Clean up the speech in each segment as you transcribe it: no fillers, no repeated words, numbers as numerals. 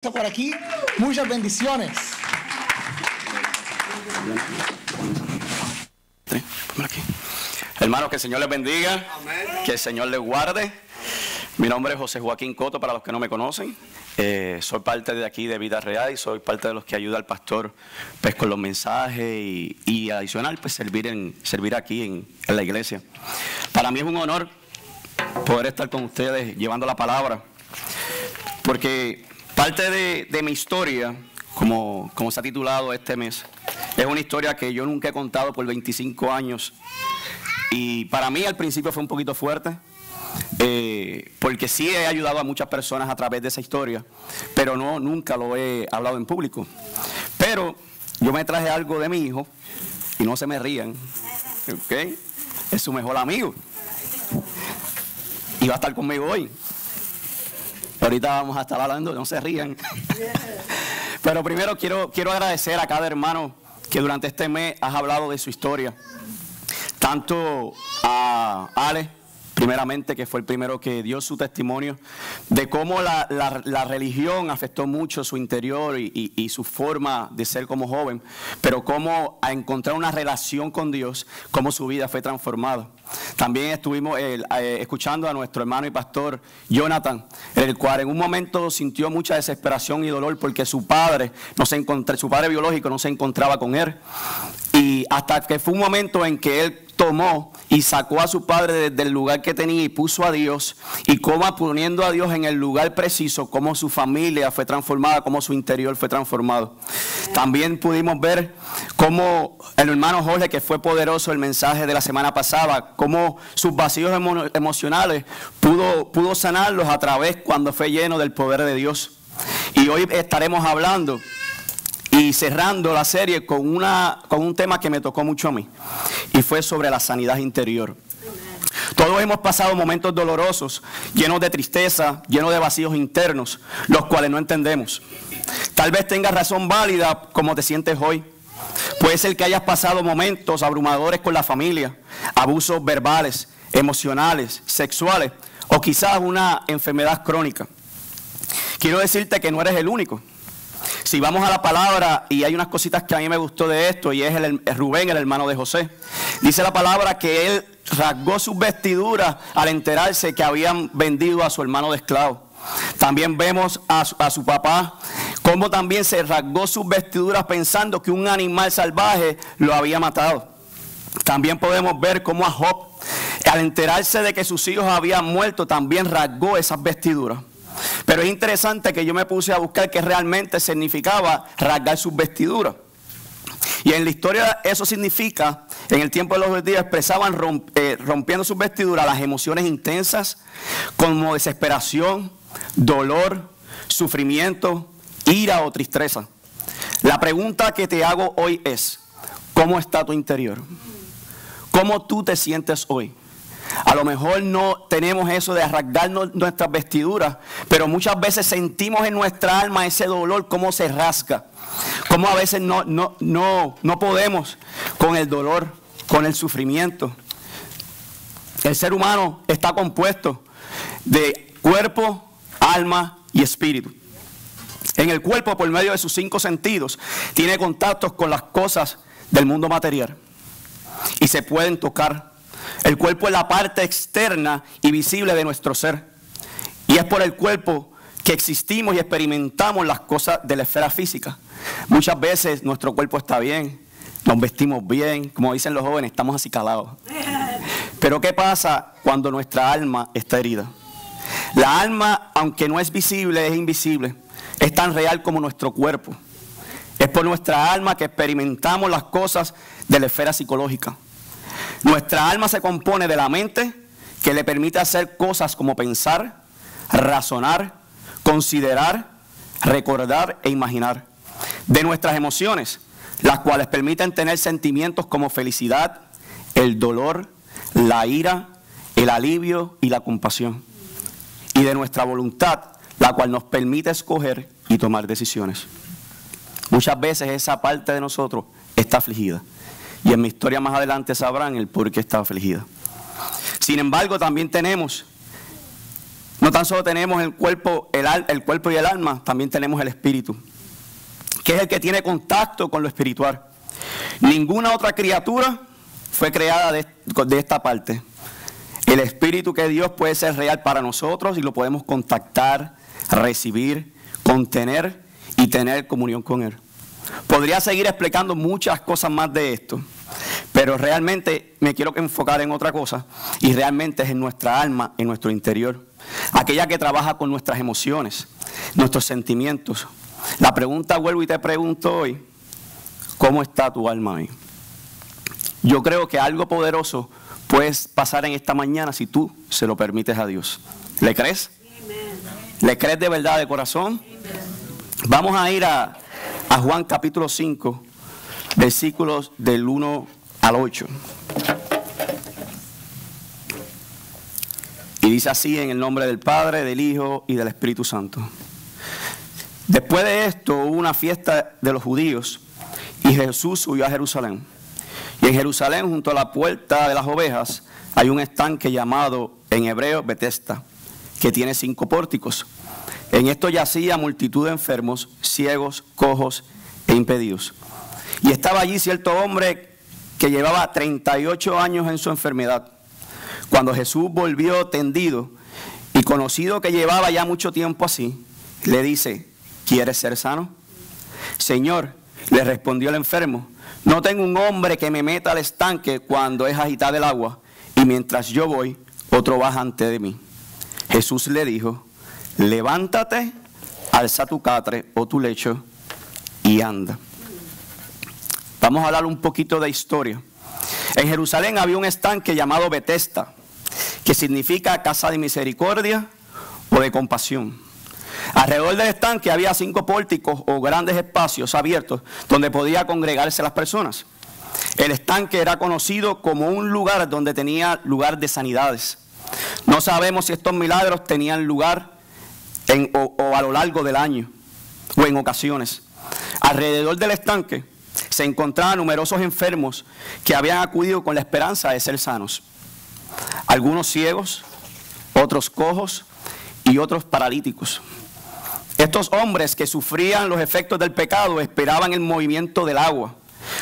Por aquí, muchas bendiciones. Hermanos, que el Señor les bendiga. Amén. Que el Señor les guarde. Mi nombre es José Joaquín Coto, para los que no me conocen. Soy parte de aquí de Vida Real y soy parte de los que ayuda al pastor pues, con los mensajes y adicional pues servir aquí en la iglesia. Para mí es un honor poder estar con ustedes llevando la palabra, porque parte de mi historia, como se ha titulado este mes, es una historia que yo nunca he contado por 25 años. Y para mí al principio fue un poquito fuerte, porque sí he ayudado a muchas personas a través de esa historia, pero nunca lo he hablado en público. Pero yo me traje algo de mi hijo, y no se me rían, ¿ok? Es su mejor amigo. Y va a estar conmigo hoy. Ahorita vamos a estar hablando, no se rían. Pero primero quiero agradecer a cada hermano que durante este mes has hablado de su historia. Tanto a Ale, primeramente, que fue el primero que dio su testimonio de cómo la religión afectó mucho su interior y su forma de ser como joven, pero cómo a encontrar una relación con Dios, cómo su vida fue transformada. También estuvimos escuchando a nuestro hermano y pastor Jonathan, el cual en un momento sintió mucha desesperación y dolor porque su padre biológico no se encontraba con él. Y hasta que fue un momento en que él tomó y sacó a su padre desde el lugar que tenía y puso a Dios, y cómo poniendo a Dios en el lugar preciso, cómo su familia fue transformada, cómo su interior fue transformado. También pudimos ver cómo el hermano Jorge, que fue poderoso el mensaje de la semana pasada, cómo sus vacíos emocionales pudo sanarlos a través cuando fue lleno del poder de Dios. Y hoy estaremos hablando y cerrando la serie con un tema que me tocó mucho a mí, y fue sobre la sanidad interior. Todos hemos pasado momentos dolorosos, llenos de tristeza, llenos de vacíos internos, los cuales no entendemos. Tal vez tengas razón válida como te sientes hoy. Puede ser que hayas pasado momentos abrumadores con la familia, abusos verbales, emocionales, sexuales, o quizás una enfermedad crónica. Quiero decirte que no eres el único. Si vamos a la palabra, y hay unas cositas que a mí me gustó de esto, y es Rubén, el hermano de José. Dice la palabra que él rasgó sus vestiduras al enterarse que habían vendido a su hermano de esclavo. También vemos a su papá, cómo también se rasgó sus vestiduras pensando que un animal salvaje lo había matado. También podemos ver cómo a Job, al enterarse de que sus hijos habían muerto, también rasgó esas vestiduras. Pero es interesante que yo me puse a buscar qué realmente significaba rasgar sus vestiduras. Y en la historia eso significa, en el tiempo de los días expresaban rompiendo sus vestiduras las emociones intensas como desesperación, dolor, sufrimiento, ira o tristeza. La pregunta que te hago hoy es, ¿cómo está tu interior? ¿Cómo tú te sientes hoy? A lo mejor no tenemos eso de rasgarnos nuestras vestiduras, pero muchas veces sentimos en nuestra alma ese dolor, cómo se rasga, cómo a veces no podemos con el dolor, con el sufrimiento. El ser humano está compuesto de cuerpo, alma y espíritu. En el cuerpo, por medio de sus 5 sentidos, tiene contactos con las cosas del mundo material y se pueden tocar. El cuerpo es la parte externa y visible de nuestro ser. Y es por el cuerpo que existimos y experimentamos las cosas de la esfera física. Muchas veces nuestro cuerpo está bien, nos vestimos bien, como dicen los jóvenes, estamos acicalados. Pero ¿qué pasa cuando nuestra alma está herida? La alma, aunque no es visible, es invisible. Es tan real como nuestro cuerpo. Es por nuestra alma que experimentamos las cosas de la esfera psicológica. Nuestra alma se compone de la mente, que le permite hacer cosas como pensar, razonar, considerar, recordar e imaginar. De nuestras emociones, las cuales permiten tener sentimientos como felicidad, el dolor, la ira, el alivio y la compasión. Y de nuestra voluntad, la cual nos permite escoger y tomar decisiones. Muchas veces esa parte de nosotros está afligida. Y en mi historia más adelante sabrán el por qué está afligida. Sin embargo, también tenemos no tan solo tenemos el cuerpo y el alma, también tenemos el espíritu, que es el que tiene contacto con lo espiritual. Ninguna otra criatura fue creada de esta parte. El espíritu que Dios puede ser real para nosotros y lo podemos contactar, recibir, contener y tener comunión con Él. Podría seguir explicando muchas cosas más de esto, pero realmente me quiero enfocar en otra cosa, y realmente es en nuestra alma, en nuestro interior, aquella que trabaja con nuestras emociones, nuestros sentimientos. La pregunta, vuelvo y te pregunto hoy, ¿cómo está tu alma hoy? Yo creo que algo poderoso puede pasar en esta mañana si tú se lo permites a Dios. ¿Le crees? ¿Le crees de verdad, de corazón? Vamos a ir a Juan capítulo 5, versículos del 1 al 8. Y dice así: en el nombre del Padre, del Hijo y del Espíritu Santo. Después de esto hubo una fiesta de los judíos y Jesús subió a Jerusalén. Y en Jerusalén, junto a la puerta de las ovejas, hay un estanque llamado en hebreo Betesda, que tiene 5 pórticos. En esto yacía multitud de enfermos, ciegos, cojos e impedidos. Y estaba allí cierto hombre que llevaba 38 años en su enfermedad. Cuando Jesús volvió tendido y conocido que llevaba ya mucho tiempo así, le dice: ¿quieres ser sano? Señor, le respondió el enfermo, no tengo un hombre que me meta al estanque cuando es agitada el agua, y mientras yo voy, otro baja antes de mí. Jesús le dijo: levántate, alza tu catre o tu lecho y anda. Vamos a hablar un poquito de historia. En Jerusalén había un estanque llamado Betesda, que significa casa de misericordia o de compasión. Alrededor del estanque había 5 pórticos o grandes espacios abiertos donde podía congregarse las personas. El estanque era conocido como un lugar donde tenía lugar de sanidades. No sabemos si estos milagros tenían lugar o a lo largo del año o en ocasiones. Alrededor del estanque se encontraban numerosos enfermos que habían acudido con la esperanza de ser sanos. Algunos ciegos, otros cojos y otros paralíticos. Estos hombres que sufrían los efectos del pecado esperaban el movimiento del agua.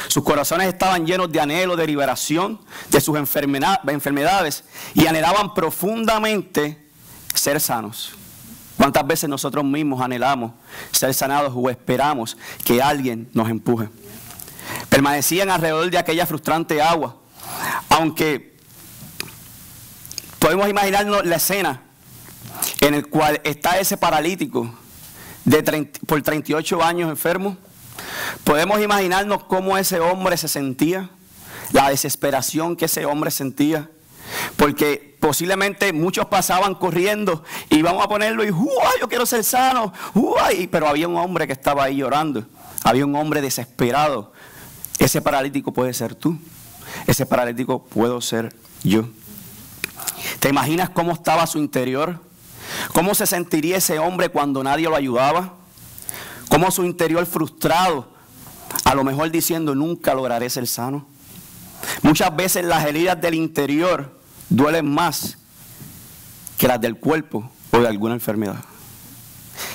Sus corazones estaban llenos de anhelo de liberación de sus enfermedades y anhelaban profundamente ser sanos. ¿Cuántas veces nosotros mismos anhelamos ser sanados o esperamos que alguien nos empuje? Permanecían alrededor de aquella frustrante agua, aunque podemos imaginarnos la escena en la cual está ese paralítico por 38 años enfermo. Podemos imaginarnos cómo ese hombre se sentía, la desesperación que ese hombre sentía, porque posiblemente muchos pasaban corriendo y vamos a ponerlo y yo quiero ser sano, pero había un hombre que estaba ahí llorando, había un hombre desesperado. Ese paralítico puede ser tú, ese paralítico puedo ser yo. ¿Te imaginas cómo estaba su interior? ¿Cómo se sentiría ese hombre cuando nadie lo ayudaba? ¿Cómo su interior frustrado, a lo mejor diciendo nunca lograré ser sano? Muchas veces las heridas del interior duelen más que las del cuerpo o de alguna enfermedad.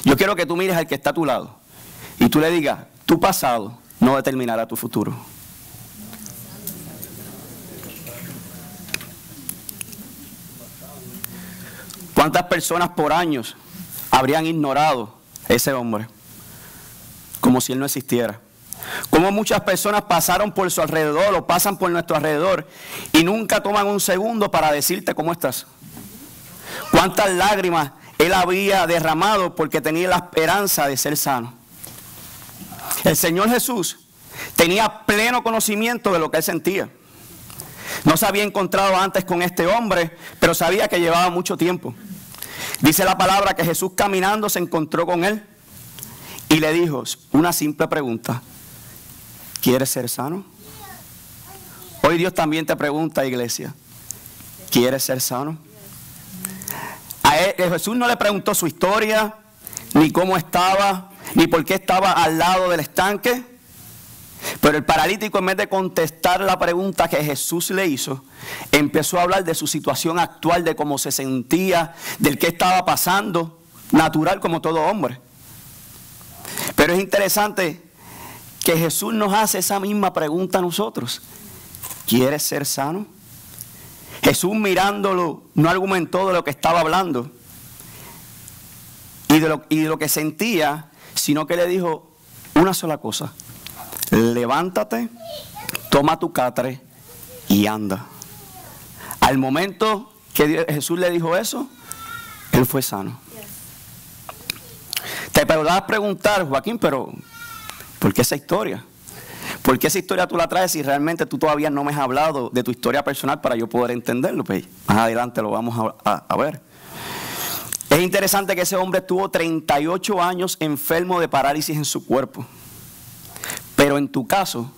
Yo quiero que tú mires al que está a tu lado y tú le digas: tu pasado no determinará tu futuro. ¿Cuántas personas por años habrían ignorado a ese hombre como si él no existiera? ¿Cómo muchas personas pasaron por su alrededor o pasan por nuestro alrededor y nunca toman un segundo para decirte cómo estás? ¿Cuántas lágrimas él había derramado porque tenía la esperanza de ser sano? El Señor Jesús tenía pleno conocimiento de lo que él sentía. No se había encontrado antes con este hombre, pero sabía que llevaba mucho tiempo. Dice la palabra que Jesús caminando se encontró con él y le dijo una simple pregunta: ¿quieres ser sano? Hoy Dios también te pregunta, iglesia, ¿quieres ser sano? A Jesús no le preguntó su historia, ni cómo estaba, ni por qué estaba al lado del estanque. Pero el paralítico, en vez de contestar la pregunta que Jesús le hizo, empezó a hablar de su situación actual, de cómo se sentía, del qué estaba pasando, natural como todo hombre. Pero es interesante que Jesús nos hace esa misma pregunta a nosotros. ¿Quieres ser sano? Jesús, mirándolo, no argumentó de lo que estaba hablando y de lo que sentía, sino que le dijo una sola cosa: levántate, toma tu catre y anda. Al momento que Jesús le dijo eso, él fue sano. Te podrás preguntar, Joaquín, pero ¿por qué esa historia? ¿Por qué esa historia tú la traes si realmente tú todavía no me has hablado de tu historia personal para yo poder entenderlo? Pues más adelante lo vamos a ver. Es interesante que ese hombre estuvo 38 años enfermo de parálisis en su cuerpo. Pero en tu caso,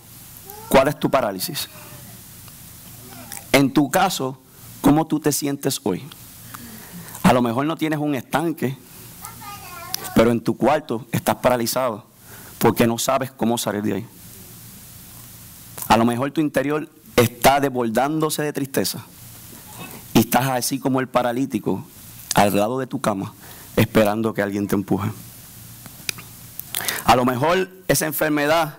¿cuál es tu parálisis? En tu caso, ¿cómo tú te sientes hoy? A lo mejor no tienes un estanque, pero en tu cuarto estás paralizado porque no sabes cómo salir de ahí. A lo mejor tu interior está desbordándose de tristeza y estás así como el paralítico al lado de tu cama esperando que alguien te empuje. A lo mejor esa enfermedad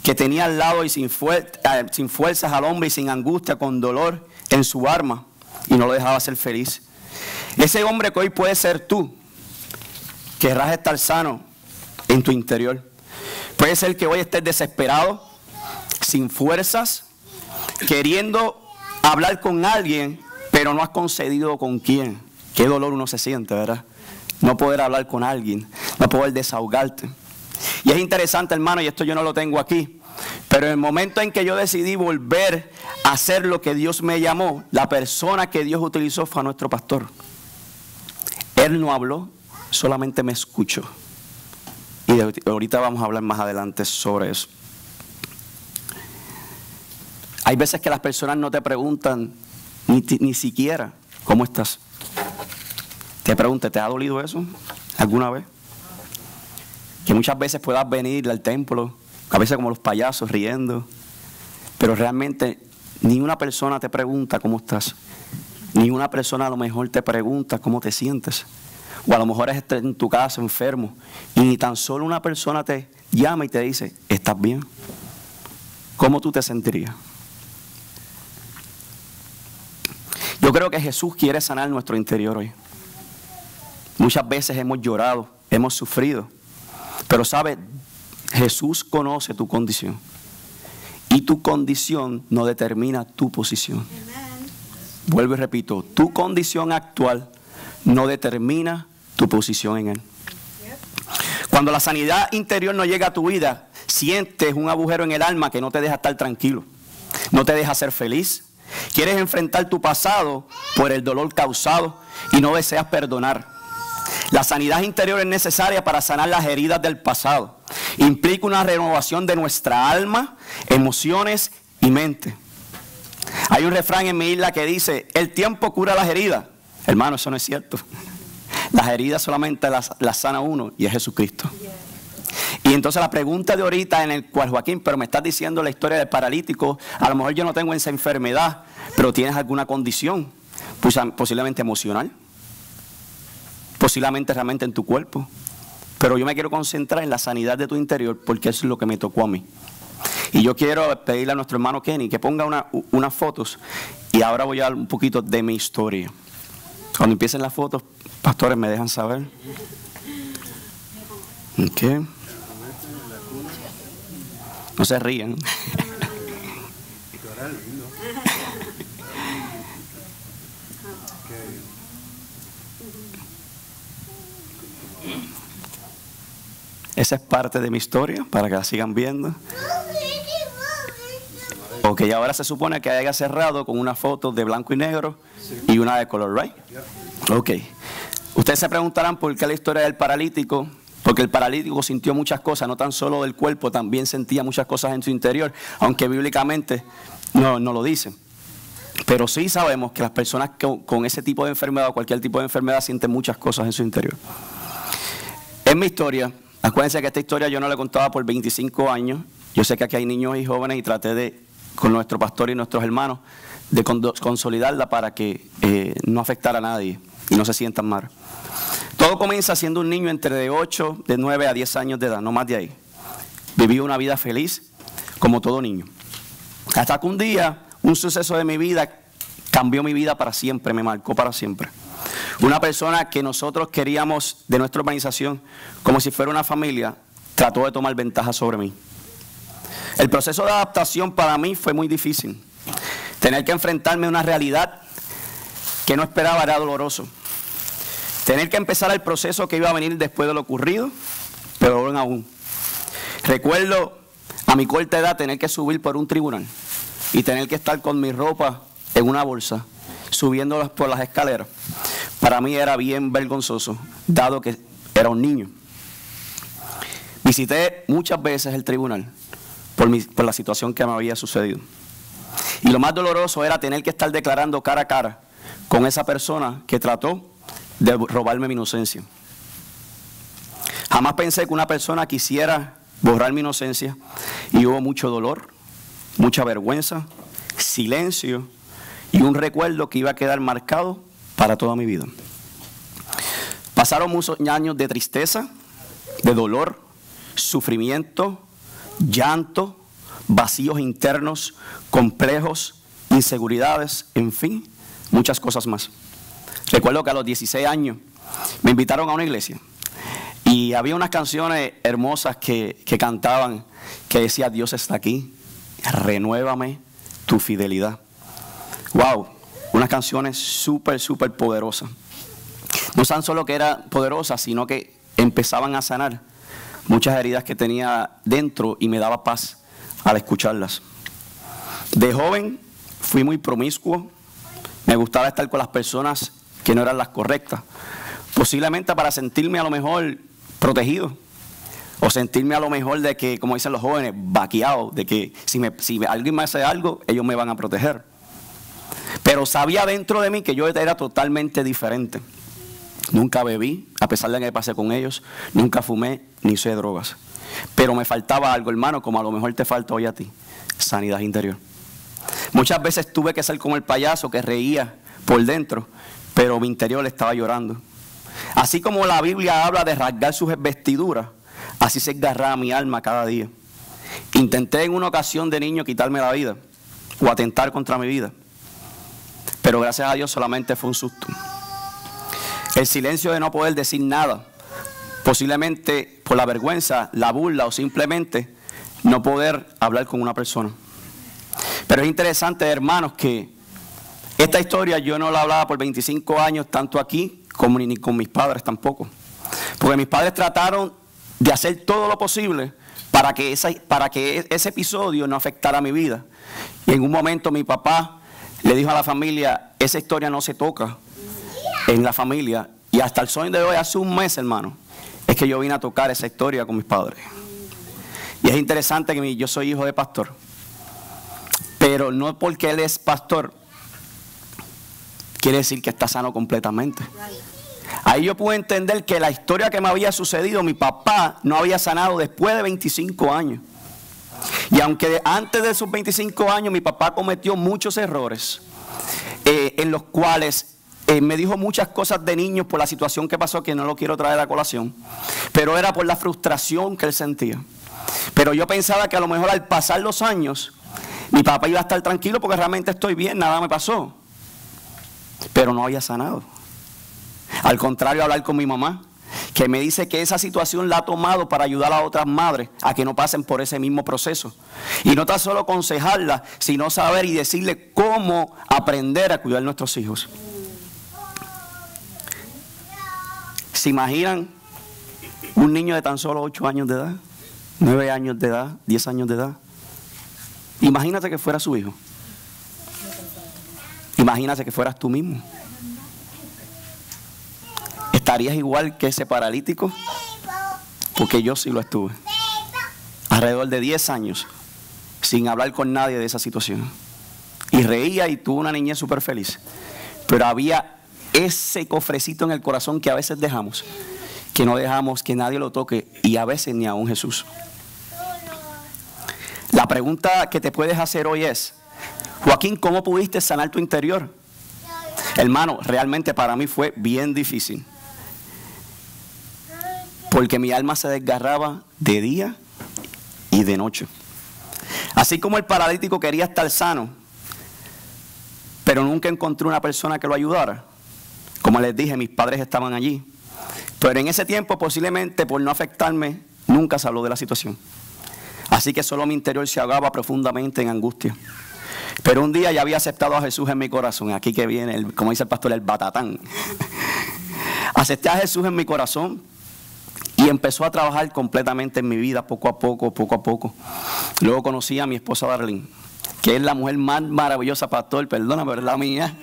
que tenía al lado y sin fuerzas al hombre y sin angustia, con dolor en su alma, y no lo dejaba ser feliz. Ese hombre que hoy puede ser tú, querrás estar sano en tu interior. Puede ser que hoy estés desesperado, sin fuerzas, queriendo hablar con alguien, pero no has concedido con quién. Qué dolor uno se siente, ¿verdad? No poder hablar con alguien, no poder desahogarte. Y es interesante, hermano, y esto yo no lo tengo aquí, pero en el momento en que yo decidí volver a hacer lo que Dios me llamó, la persona que Dios utilizó fue a nuestro pastor. Él no habló, solamente me escuchó. Y ahorita vamos a hablar más adelante sobre eso. Hay veces que las personas no te preguntan ni siquiera ¿cómo estás? Te preguntan, ¿te ha dolido eso alguna vez? Que muchas veces puedas venir al templo, a veces como los payasos riendo, pero realmente ni una persona te pregunta cómo estás. Ni una persona a lo mejor te pregunta cómo te sientes. O a lo mejor estás en tu casa enfermo y ni tan solo una persona te llama y te dice, ¿estás bien? ¿Cómo tú te sentirías? Yo creo que Jesús quiere sanar nuestro interior hoy. Muchas veces hemos llorado, hemos sufrido, pero ¿sabes? Jesús conoce tu condición y tu condición no determina tu posición. Vuelvo y repito, tu condición actual no determina tu posición en Él. Cuando la sanidad interior no llega a tu vida, sientes un agujero en el alma que no te deja estar tranquilo, no te deja ser feliz. Quieres enfrentar tu pasado por el dolor causado y no deseas perdonar. La sanidad interior es necesaria para sanar las heridas del pasado. Implica una renovación de nuestra alma, emociones y mente. Hay un refrán en mi isla que dice, el tiempo cura las heridas. Hermano, eso no es cierto. Las heridas solamente las sana uno y es Jesucristo. Y entonces la pregunta de ahorita en el cual, Joaquín, pero me estás diciendo la historia del paralítico, a lo mejor yo no tengo esa enfermedad, pero tienes alguna condición, pues, posiblemente emocional, posiblemente realmente en tu cuerpo. Pero yo me quiero concentrar en la sanidad de tu interior porque eso es lo que me tocó a mí. Y yo quiero pedirle a nuestro hermano Kenny que ponga unas fotos y ahora voy a hablar un poquito de mi historia. Cuando empiecen las fotos, pastores, me dejan saber. ¿Qué? No se rían. Esa es parte de mi historia, para que la sigan viendo. Ok, ahora se supone que haya cerrado con una foto de blanco y negro y una de color, ¿right? Ok. Ustedes se preguntarán por qué la historia del paralítico. Porque el paralítico sintió muchas cosas, no tan solo del cuerpo, también sentía muchas cosas en su interior, aunque bíblicamente no lo dice. Pero sí sabemos que las personas con ese tipo de enfermedad o cualquier tipo de enfermedad sienten muchas cosas en su interior. En mi historia, acuérdense que esta historia yo no la contaba por 25 años Yo sé que aquí hay niños y jóvenes y traté de, con nuestro pastor y nuestros hermanos, de consolidarla para que no afectara a nadie y no se sientan mal. Todo comienza siendo un niño entre de 9 a 10 años de edad, no más de ahí. Viví una vida feliz como todo niño. Hasta que un día, un suceso de mi vida cambió mi vida para siempre, me marcó para siempre. Una persona que nosotros queríamos de nuestra organización, como si fuera una familia, trató de tomar ventaja sobre mí. El proceso de adaptación para mí fue muy difícil. Tener que enfrentarme a una realidad que no esperaba era doloroso. Tener que empezar el proceso que iba a venir después de lo ocurrido, pero aún. Recuerdo a mi corta edad tener que subir por un tribunal y tener que estar con mi ropa en una bolsa, subiendo por las escaleras. Para mí era bien vergonzoso, dado que era un niño. Visité muchas veces el tribunal por la situación que me había sucedido. Y lo más doloroso era tener que estar declarando cara a cara con esa persona que trató de robarme mi inocencia. Jamás pensé que una persona quisiera borrar mi inocencia y hubo mucho dolor, mucha vergüenza, silencio y un recuerdo que iba a quedar marcado para toda mi vida. Pasaron muchos años de tristeza, de dolor, sufrimiento, llanto, vacíos internos, complejos, inseguridades, en fin, muchas cosas más. Recuerdo que a los 16 años me invitaron a una iglesia y había unas canciones hermosas que cantaban, que decía: Dios está aquí, renuévame tu fidelidad. Wow, unas canciones súper poderosas. No tan solo que eran poderosas, sino que empezaban a sanar muchas heridas que tenía dentro y me daba paz al escucharlas. De joven fui muy promiscuo, me gustaba estar con las personas que no eran las correctas, posiblemente para sentirme a lo mejor protegido, o sentirme a lo mejor de que, como dicen los jóvenes, vaqueado, de que si alguien me hace algo, ellos me van a proteger. Pero sabía dentro de mí que yo era totalmente diferente. Nunca bebí, a pesar de que pasé con ellos, nunca fumé, ni usé drogas. Pero me faltaba algo, hermano, como a lo mejor te falta hoy a ti: sanidad interior. Muchas veces tuve que ser como el payaso que reía por dentro, pero mi interior estaba llorando. Así como la Biblia habla de rasgar sus vestiduras, así se desgarraba mi alma cada día. Intenté en una ocasión de niño quitarme la vida o atentar contra mi vida, pero gracias a Dios solamente fue un susto. El silencio de no poder decir nada, posiblemente por la vergüenza, la burla o simplemente no poder hablar con una persona. Pero es interesante, hermanos, que esta historia yo no la hablaba por 25 años, tanto aquí como ni con mis padres tampoco. Porque mis padres trataron de hacer todo lo posible para que ese episodio no afectara mi vida. Y en un momento mi papá le dijo a la familia: esa historia no se toca en la familia. Y hasta el sol de hoy, hace un mes, hermano, es que yo vine a tocar esa historia con mis padres. Y es interesante que yo soy hijo de pastor, pero no porque él es pastor quiere decir que está sano completamente. Ahí yo pude entender que la historia que me había sucedido, mi papá no había sanado después de 25 años. Y aunque antes de esos 25 años mi papá cometió muchos errores, en los cuales me dijo muchas cosas de niños por la situación que pasó, que no lo quiero traer a colación, pero era por la frustración que él sentía. Pero yo pensaba que a lo mejor al pasar los años mi papá iba a estar tranquilo porque realmente estoy bien, nada me pasó. Pero no había sanado. Al contrario, hablar con mi mamá, que me dice que esa situación la ha tomado para ayudar a otras madres a que no pasen por ese mismo proceso. Y no tan solo aconsejarla, sino saber y decirle cómo aprender a cuidar a nuestros hijos. ¿Se imaginan un niño de tan solo 8 años de edad, 9 años de edad, 10 años de edad? Imagínate que fuera su hijo. Imagínate que fueras tú mismo. ¿Estarías igual que ese paralítico? Porque yo sí lo estuve. Alrededor de 10 años, sin hablar con nadie de esa situación. Y reía y tuve una niñez súper feliz. Pero había ese cofrecito en el corazón que a veces dejamos, que no dejamos que nadie lo toque, y a veces ni aún Jesús. La pregunta que te puedes hacer hoy es, Joaquín, ¿cómo pudiste sanar tu interior? Hermano, realmente para mí fue bien difícil. Porque mi alma se desgarraba de día y de noche. Así como el paralítico quería estar sano, pero nunca encontró una persona que lo ayudara. Como les dije, mis padres estaban allí. Pero en ese tiempo, posiblemente por no afectarme, nunca se habló de la situación. Así que solo mi interior se ahogaba profundamente en angustia. Pero un día ya había aceptado a Jesús en mi corazón. Aquí que viene, como dice el pastor, el batatán. Acepté a Jesús en mi corazón y empezó a trabajar completamente en mi vida, poco a poco, poco a poco. Luego conocí a mi esposa Darlene, que es la mujer más maravillosa, pastor, perdóname, pero es la mía.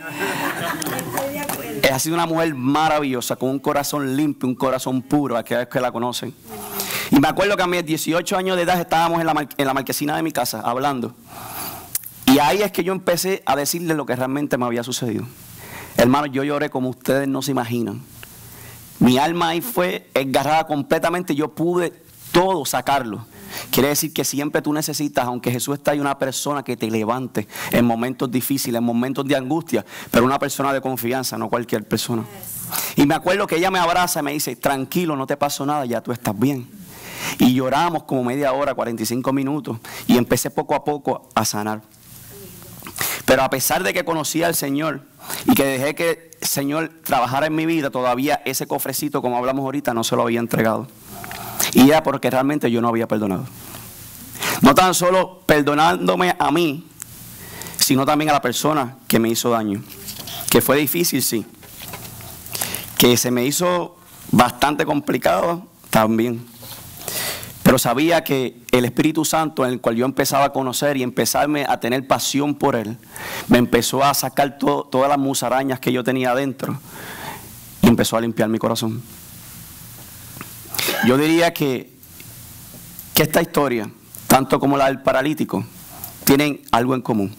Ha sido una mujer maravillosa, con un corazón limpio, un corazón puro, a aquellos que la conocen. Y me acuerdo que a mis 18 años de edad estábamos en la marquesina de mi casa hablando. Y ahí es que yo empecé a decirle lo que realmente me había sucedido. Hermano, yo lloré como ustedes no se imaginan. Mi alma ahí fue desgarrada completamente. Yo pude todo sacarlo. Quiere decir que siempre tú necesitas, aunque Jesús está ahí, una persona que te levante en momentos difíciles, en momentos de angustia, pero una persona de confianza, no cualquier persona. Y me acuerdo que ella me abraza y me dice, tranquilo, no te pasó nada, ya tú estás bien. Y lloramos como media hora, 45 minutos, y empecé poco a poco a sanar. Pero a pesar de que conocía al Señor y que dejé que el Señor trabajara en mi vida, todavía ese cofrecito, como hablamos ahorita, no se lo había entregado. Y era porque realmente yo no había perdonado. No tan solo perdonándome a mí, sino también a la persona que me hizo daño. Que fue difícil, sí. Que se me hizo bastante complicado también. Pero sabía que el Espíritu Santo, en el cual yo empezaba a conocer y empezarme a tener pasión por Él, me empezó a sacar todas las musarañas que yo tenía adentro y empezó a limpiar mi corazón. Yo diría que esta historia, tanto como la del paralítico, tienen algo en común.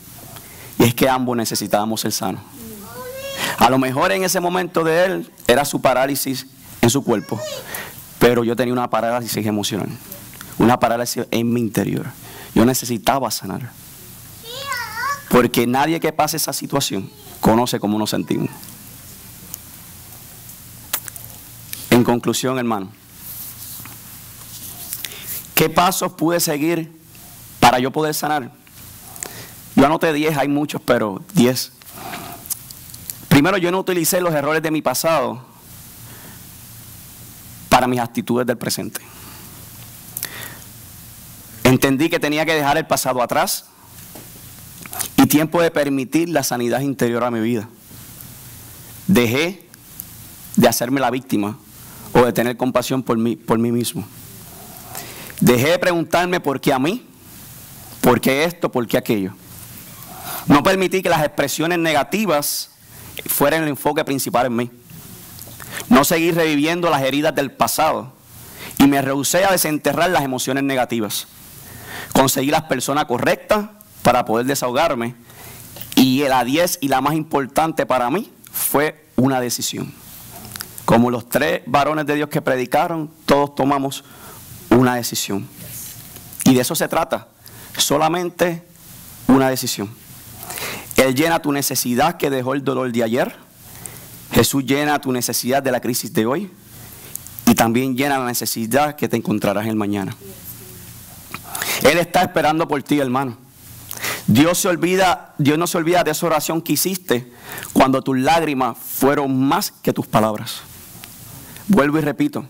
Y es que ambos necesitábamos ser sanos. A lo mejor en ese momento de él era su parálisis en su cuerpo, pero yo tenía una parálisis emocional, una parálisis en mi interior. Yo necesitaba sanar. Porque nadie que pase esa situación conoce cómo nos sentimos. En conclusión, hermano, ¿qué pasos pude seguir para yo poder sanar? Yo anoté 10, hay muchos, pero 10. Primero, yo no utilicé los errores de mi pasado para mis actitudes del presente. Entendí que tenía que dejar el pasado atrás y tiempo de permitir la sanidad interior a mi vida. Dejé de hacerme la víctima o de tener compasión por mí mismo. Dejé de preguntarme por qué a mí, por qué esto, por qué aquello. No permití que las expresiones negativas fueran el enfoque principal en mí. No seguí reviviendo las heridas del pasado y me rehusé a desenterrar las emociones negativas. Conseguí las personas correctas para poder desahogarme y la 10 y la más importante para mí fue una decisión. Como los 3 varones de Dios que predicaron, todos tomamos una decisión. Y de eso se trata, solamente una decisión. Él llena tu necesidad que dejó el dolor de ayer. Jesús llena tu necesidad de la crisis de hoy. Y también llena la necesidad que te encontrarás el mañana. Él está esperando por ti, hermano. Dios no se olvida de esa oración que hiciste cuando tus lágrimas fueron más que tus palabras. Vuelvo y repito.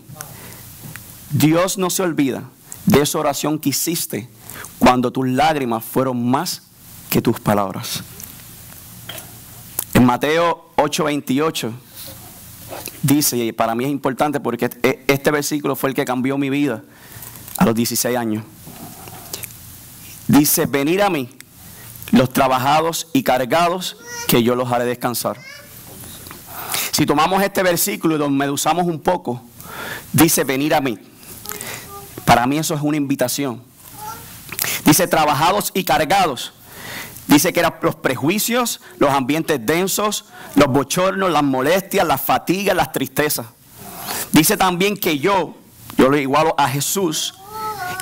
Dios no se olvida de esa oración que hiciste cuando tus lágrimas fueron más que tus palabras. En Mateo 8:28 dice, y para mí es importante porque este versículo fue el que cambió mi vida a los 16 años. Dice, venid a mí, los trabajados y cargados, que yo los haré descansar. Si tomamos este versículo y lo medusamos un poco, dice, venid a mí. Para mí eso es una invitación. Dice, trabajados y cargados. Dice que eran los prejuicios, los ambientes densos, los bochornos, las molestias, las fatigas, las tristezas. Dice también que yo lo igualo a Jesús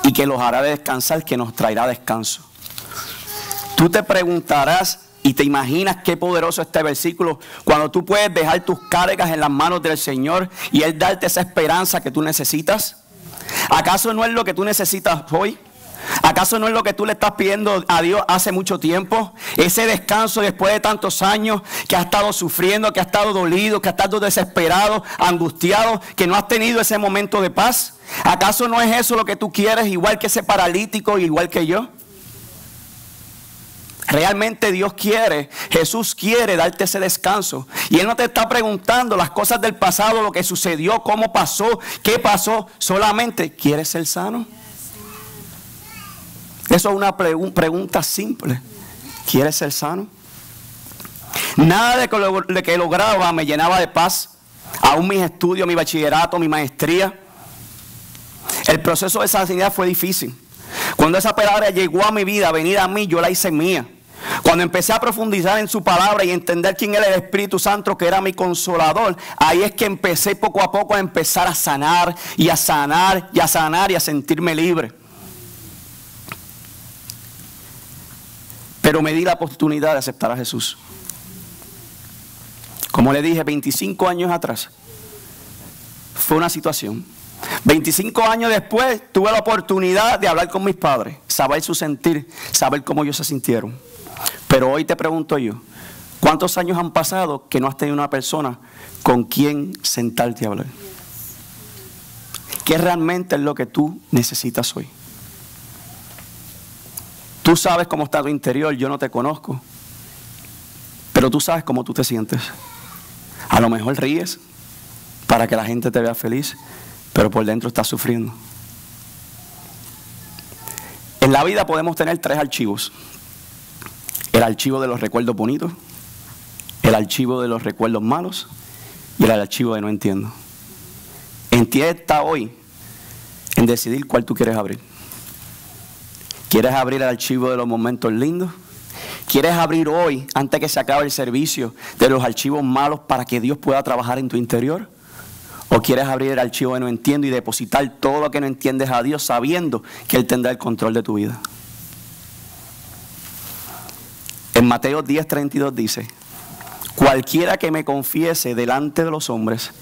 y que los hará descansar, que nos traerá descanso. Tú te preguntarás y te imaginas qué poderoso este versículo, cuando tú puedes dejar tus cargas en las manos del Señor y Él darte esa esperanza que tú necesitas. ¿Acaso no es lo que tú necesitas hoy? ¿Acaso no es lo que tú le estás pidiendo a Dios hace mucho tiempo? Ese descanso después de tantos años que has estado sufriendo, que has estado dolido, que has estado desesperado, angustiado, que no has tenido ese momento de paz. ¿Acaso no es eso lo que tú quieres, igual que ese paralítico, igual que yo? Realmente Dios quiere, Jesús quiere darte ese descanso. Y Él no te está preguntando las cosas del pasado, lo que sucedió, cómo pasó, qué pasó. Solamente, ¿quieres ser sano? Eso es una pregunta simple. ¿Quieres ser sano? Nada de que lograba me llenaba de paz. Aún mis estudios, mi bachillerato, mi maestría. El proceso de sanidad fue difícil. Cuando esa palabra llegó a mi vida, venida a mí, yo la hice mía. Cuando empecé a profundizar en su palabra y entender quién era el Espíritu Santo, que era mi consolador, ahí es que empecé poco a poco a empezar a sanar y a sanar y a sanar y a sentirme libre. Pero me di la oportunidad de aceptar a Jesús. Como le dije, 25 años atrás, fue una situación. 25 años después, tuve la oportunidad de hablar con mis padres, saber su sentir, saber cómo ellos se sintieron. Pero hoy te pregunto yo, ¿cuántos años han pasado que no has tenido una persona con quien sentarte a hablar? ¿Qué realmente es lo que tú necesitas hoy? Tú sabes cómo está tu interior, yo no te conozco, pero tú sabes cómo tú te sientes. A lo mejor ríes para que la gente te vea feliz, pero por dentro estás sufriendo. En la vida podemos tener 3 archivos. El archivo de los recuerdos bonitos, el archivo de los recuerdos malos y el archivo de no entiendo. En ti está hoy en decidir cuál tú quieres abrir. ¿Quieres abrir el archivo de los momentos lindos? ¿Quieres abrir hoy, antes que se acabe el servicio, de los archivos malos para que Dios pueda trabajar en tu interior? ¿O quieres abrir el archivo de no entiendo y depositar todo lo que no entiendes a Dios, sabiendo que Él tendrá el control de tu vida? En Mateo 10:32 dice: cualquiera que me confiese delante de los hombres,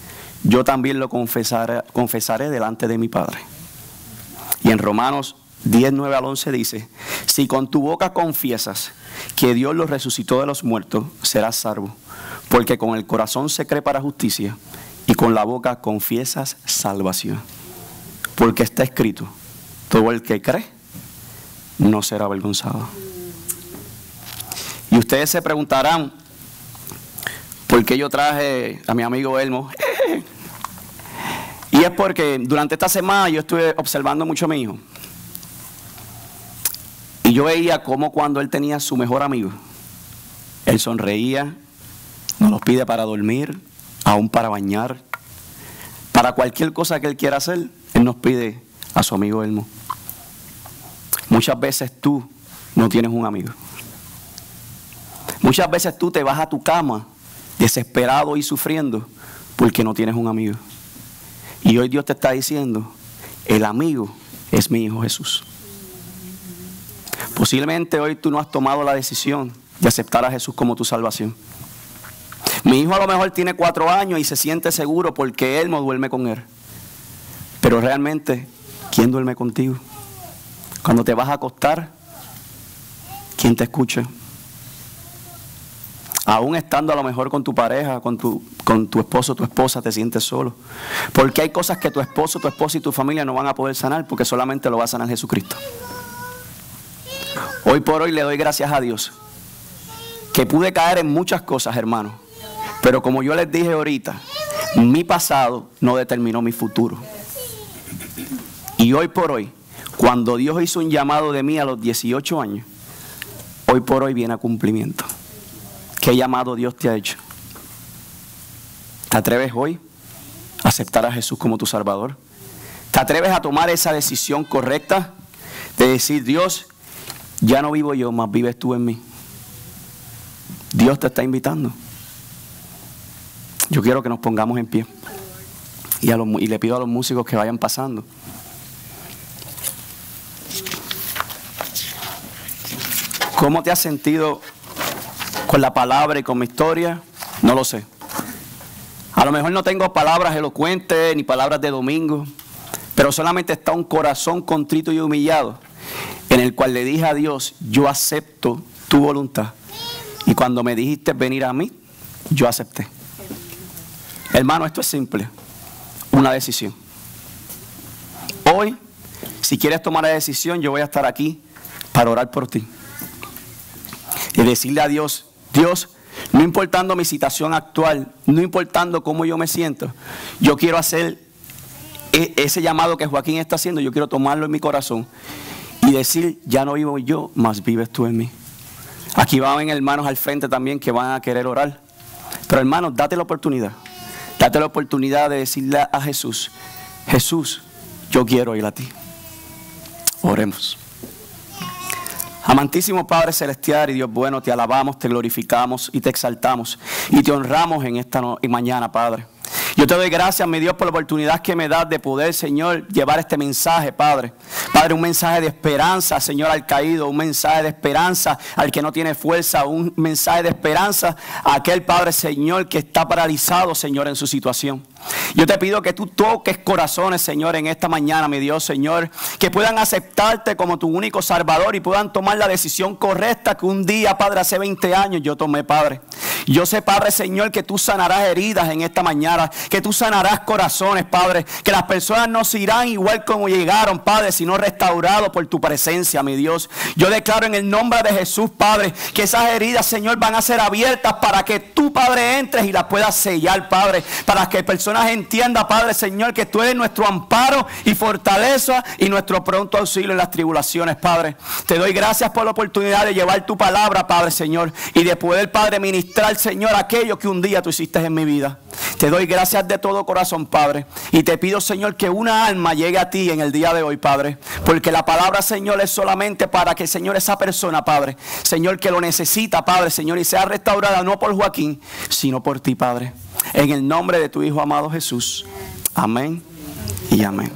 yo también lo confesaré delante de mi Padre. Y en Romanos 10:9 al 11 dice: si con tu boca confiesas que Dios los resucitó de los muertos, serás salvo, porque con el corazón se cree para justicia y con la boca confiesas salvación. Porque está escrito: todo el que cree no será avergonzado. Y ustedes se preguntarán, ¿por qué yo traje a mi amigo Elmo? Y es porque durante esta semana yo estuve observando mucho a mi hijo. Y yo veía cómo cuando él tenía su mejor amigo, él sonreía, nos los pide para dormir, aún para bañar. Para cualquier cosa que él quiera hacer, él nos pide a su amigo Elmo. Muchas veces tú no tienes un amigo. Muchas veces tú te vas a tu cama desesperado y sufriendo porque no tienes un amigo. Y hoy Dios te está diciendo: el amigo es mi hijo Jesús. Posiblemente hoy tú no has tomado la decisión de aceptar a Jesús como tu salvación. Mi hijo a lo mejor tiene 4 años y se siente seguro porque Él no duerme con él. Pero realmente, ¿quién duerme contigo? Cuando te vas a acostar, ¿quién te escucha? Aún estando a lo mejor con tu pareja, con tu esposo o tu esposa, te sientes solo. Porque hay cosas que tu esposo, tu esposa y tu familia no van a poder sanar, porque solamente lo va a sanar Jesucristo. Hoy por hoy le doy gracias a Dios que pude caer en muchas cosas, hermano. Pero como yo les dije ahorita, mi pasado no determinó mi futuro. Y hoy por hoy, cuando Dios hizo un llamado de mí a los 18 años, hoy por hoy viene a cumplimiento. ¿Qué llamado Dios te ha hecho? ¿Te atreves hoy a aceptar a Jesús como tu Salvador? ¿Te atreves a tomar esa decisión correcta de decir: Dios, ya no vivo yo, más vives tú en mí? Dios te está invitando. Yo quiero que nos pongamos en pie y le pido a los músicos que vayan pasando. ¿Cómo te has sentido con la palabra y con mi historia? No lo sé. A lo mejor no tengo palabras elocuentes ni palabras de domingo, pero solamente está un corazón contrito y humillado en el cual le dije a Dios, yo acepto tu voluntad. Y cuando me dijiste venir a mí, yo acepté. Hermano, esto es simple, una decisión. Hoy, si quieres tomar la decisión, yo voy a estar aquí para orar por ti. Y decirle a Dios, Dios, no importando mi situación actual, no importando cómo yo me siento, yo quiero hacer ese llamado que Joaquín está haciendo, yo quiero tomarlo en mi corazón y decir, ya no vivo yo, mas vives tú en mí. Aquí van hermanos al frente también que van a querer orar. Pero hermanos, date la oportunidad. Date la oportunidad de decirle a Jesús, Jesús, yo quiero ir a ti. Oremos. Amantísimo Padre Celestial y Dios bueno, te alabamos, te glorificamos y te exaltamos y te honramos en esta mañana, Padre. Yo te doy gracias, mi Dios, por la oportunidad que me das de poder, Señor, llevar este mensaje, Padre. Padre, un mensaje de esperanza, Señor, al caído, un mensaje de esperanza al que no tiene fuerza, un mensaje de esperanza a aquel, Padre, Señor, que está paralizado, Señor, en su situación. Yo te pido que tú toques corazones, Señor, en esta mañana, mi Dios, Señor, que puedan aceptarte como tu único Salvador y puedan tomar la decisión correcta que un día, Padre, hace 20 años yo tomé, Padre. Yo sé, Padre, Señor, que tú sanarás heridas en esta mañana, que tú sanarás corazones, Padre, que las personas no se irán igual como llegaron, Padre, sino restaurados por tu presencia, mi Dios. Yo declaro en el nombre de Jesús, Padre, que esas heridas, Señor, van a ser abiertas para que tú, Padre, entres y las puedas sellar, Padre, para que personas entiendan, Padre, Señor, que tú eres nuestro amparo y fortaleza y nuestro pronto auxilio en las tribulaciones, Padre. Te doy gracias por la oportunidad de llevar tu palabra, Padre, Señor, y de poder, Padre, ministrar, Señor, aquello que un día tú hiciste en mi vida. Te doy gracias de todo corazón, Padre, y te pido, Señor, que una alma llegue a ti en el día de hoy, Padre, porque la palabra, Señor, es solamente para que, Señor, esa persona, Padre, Señor, que lo necesita, Padre, Señor, y sea restaurada no por Joaquín, sino por ti, Padre. En el nombre de tu Hijo amado Jesús. Amén y amén.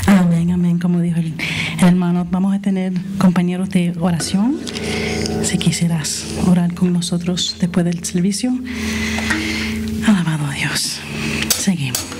Amén, amén. Como dijo el hermano, vamos a tener compañeros de oración. Si quisieras orar con nosotros después del servicio. Alabado a Dios. Seguimos.